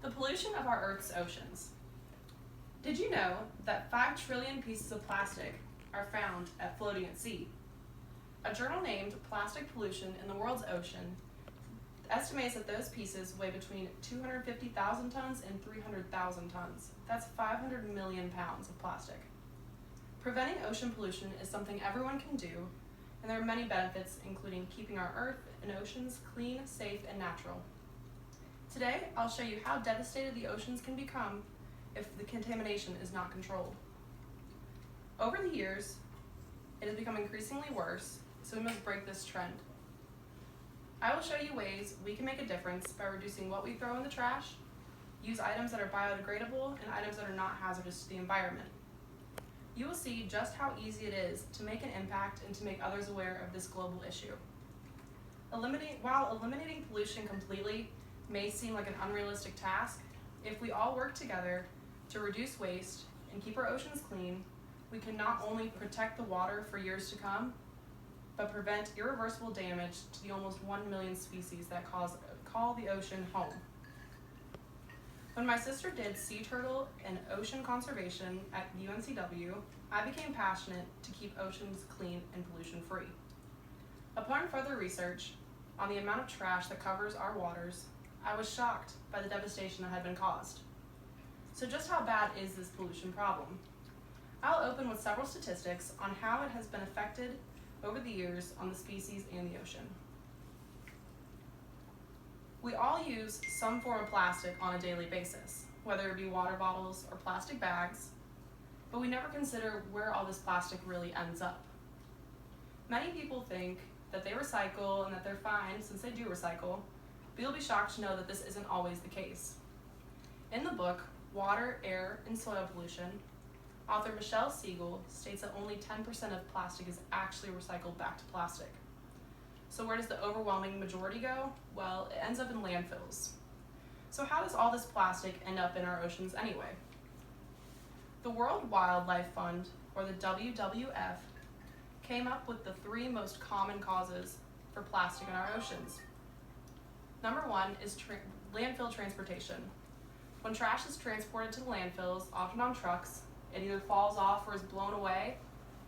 The pollution of our Earth's oceans. Did you know that 5 trillion pieces of plastic are found floating at sea? A journal named Plastic Pollution in the World's Ocean estimates that those pieces weigh between 250,000 tons and 300,000 tons. That's 500 million pounds of plastic. Preventing ocean pollution is something everyone can do, and there are many benefits, including keeping our Earth and oceans clean, safe, and natural. Today, I'll show you how devastated the oceans can become if the contamination is not controlled. Over the years, it has become increasingly worse, so we must break this trend. I will show you ways we can make a difference by reducing what we throw in the trash, use items that are biodegradable, and items that are not hazardous to the environment. You will see just how easy it is to make an impact and to make others aware of this global issue. While eliminating pollution completely may seem like an unrealistic task, if we all work together to reduce waste and keep our oceans clean, we can not only protect the water for years to come, but prevent irreversible damage to the almost 1 million species that call the ocean home. When my sister did sea turtle and ocean conservation at UNCW, I became passionate to keep oceans clean and pollution-free. Upon further research on the amount of trash that covers our waters, I was shocked by the devastation that had been caused. So just how bad is this pollution problem? I'll open with several statistics on how it has been affected over the years on the species and the ocean. We all use some form of plastic on a daily basis, whether it be water bottles or plastic bags, but we never consider where all this plastic really ends up. Many people think that they recycle and that they're fine since they do recycle, but you'll be shocked to know that this isn't always the case. In the book, Water, Air, and Soil Pollution, author Michelle Siegel states that only 10% of plastic is actually recycled back to plastic. So where does the overwhelming majority go? Well, it ends up in landfills. So how does all this plastic end up in our oceans anyway? The World Wildlife Fund, or the WWF, came up with the 3 most common causes for plastic in our oceans. Number 1 is landfill transportation. When trash is transported to the landfills, often on trucks, it either falls off or is blown away,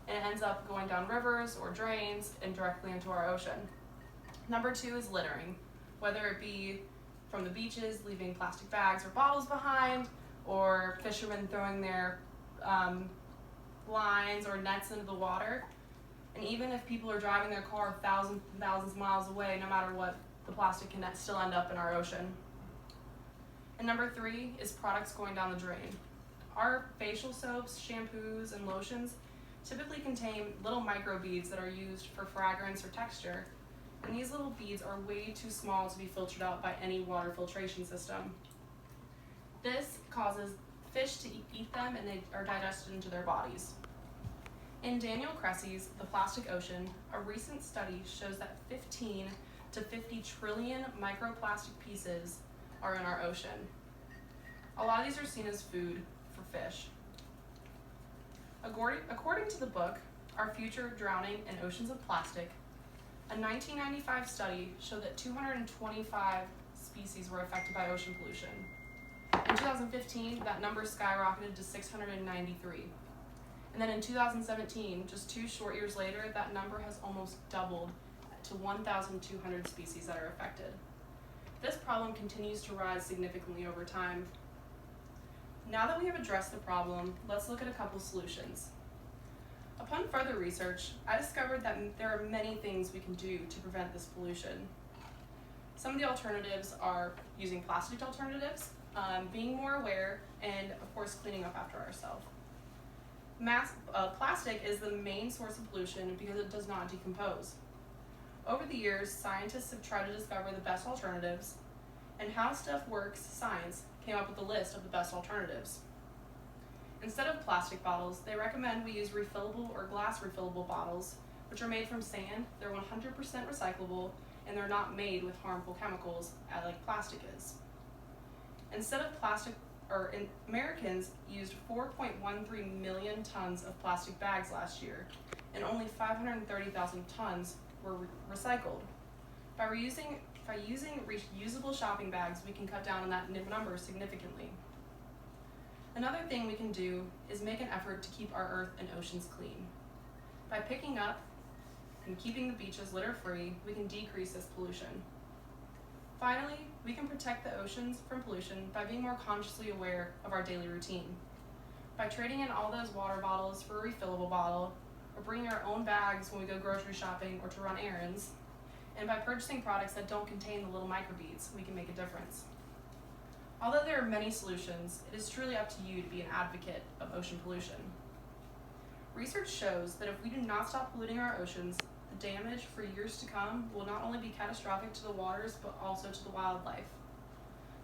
and it ends up going down rivers or drains and directly into our ocean. Number 2 is littering, whether it be from the beaches leaving plastic bags or bottles behind, or fishermen throwing their lines or nets into the water. And even if people are driving their car thousands and thousands of miles away, no matter what, the plastic can still end up in our ocean. And number 3 is products going down the drain. Our facial soaps, shampoos, and lotions typically contain little microbeads that are used for fragrance or texture, and these little beads are way too small to be filtered out by any water filtration system. This causes fish to eat them and they are digested into their bodies. In Daniel Cressy's The Plastic Ocean, a recent study shows that 15 to 50 trillion microplastic pieces are in our ocean. A lot of these are seen as food for fish. According to the book, Our Future Drowning in Oceans of Plastic, a 1995 study showed that 225 species were affected by ocean pollution. In 2015, that number skyrocketed to 693. And then in 2017, just 2 short years later, that number has almost doubled to 1,200 species that are affected. This problem continues to rise significantly over time. Now that we have addressed the problem, let's look at a couple solutions. Upon further research, I discovered that there are many things we can do to prevent this pollution. Some of the alternatives are using plastic alternatives, being more aware, and of course cleaning up after ourselves. Plastic is the main source of pollution because it does not decompose. Over the years, scientists have tried to discover the best alternatives, and How Stuff Works Science came up with a list of the best alternatives. Instead of plastic bottles, they recommend we use refillable or glass refillable bottles, which are made from sand, they're 100% recyclable, and they're not made with harmful chemicals like plastic is. Instead of plastic, Americans used 4.13 million tons of plastic bags last year, and only 530,000 tons were recycled. By reusing by using reusable shopping bags, we can cut down on that number significantly. Another thing we can do is make an effort to keep our earth and oceans clean. By picking up and keeping the beaches litter-free, we can decrease this pollution. Finally, we can protect the oceans from pollution by being more consciously aware of our daily routine. By trading in all those water bottles for a refillable bottle, or bringing our own bags when we go grocery shopping or to run errands, and by purchasing products that don't contain the little microbeads, we can make a difference. Although there are many solutions, it is truly up to you to be an advocate of ocean pollution. Research shows that if we do not stop polluting our oceans, the damage for years to come will not only be catastrophic to the waters, but also to the wildlife.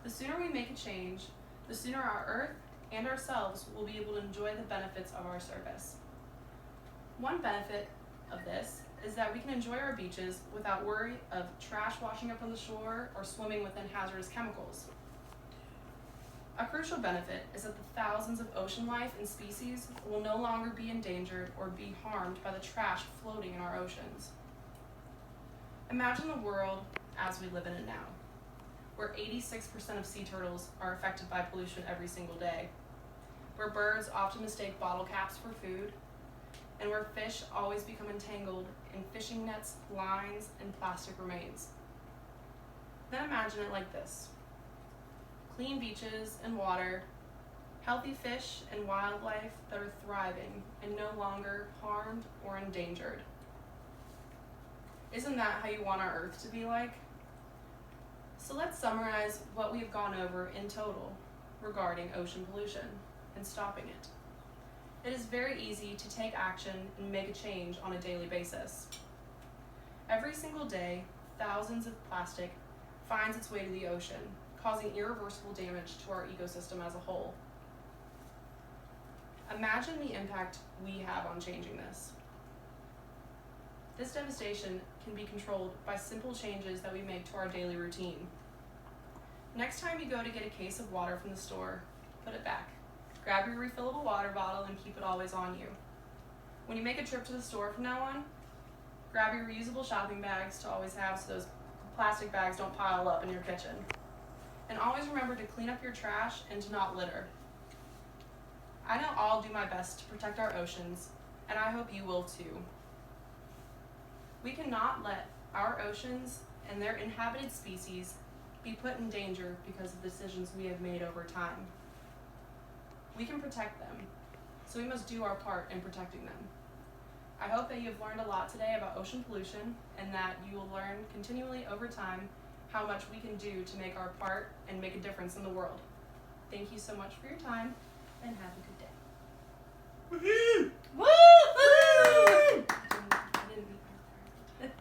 The sooner we make a change, the sooner our earth and ourselves will be able to enjoy the benefits of our service. One benefit of this is that we can enjoy our beaches without worry of trash washing up on the shore or swimming within hazardous chemicals. A crucial benefit is that the thousands of ocean life and species will no longer be endangered or be harmed by the trash floating in our oceans. Imagine the world as we live in it now, where 86% of sea turtles are affected by pollution every single day, where birds often mistake bottle caps for food, and where fish always become entangled in fishing nets, lines, and plastic remains. Then imagine it like this: clean beaches and water, healthy fish and wildlife that are thriving and no longer harmed or endangered. Isn't that how you want our Earth to be like? So let's summarize what we have gone over in total regarding ocean pollution and stopping it. It is very easy to take action and make a change on a daily basis. Every single day, thousands of plastic finds its way to the ocean, causing irreversible damage to our ecosystem as a whole. Imagine the impact we have on changing this. This devastation can be controlled by simple changes that we make to our daily routine. Next time you go to get a case of water from the store, put it back. Grab your refillable water bottle and keep it always on you. When you make a trip to the store from now on, grab your reusable shopping bags to always have so those plastic bags don't pile up in your kitchen. And always remember to clean up your trash and to not litter. I know I'll do my best to protect our oceans, and I hope you will too. We cannot let our oceans and their inhabited species be put in danger because of decisions we have made over time. We can protect them, so we must do our part in protecting them. I hope that you have learned a lot today about ocean pollution and that you will learn continually over time how much we can do to make our part and make a difference in the world. Thank you so much for your time, and have a good day.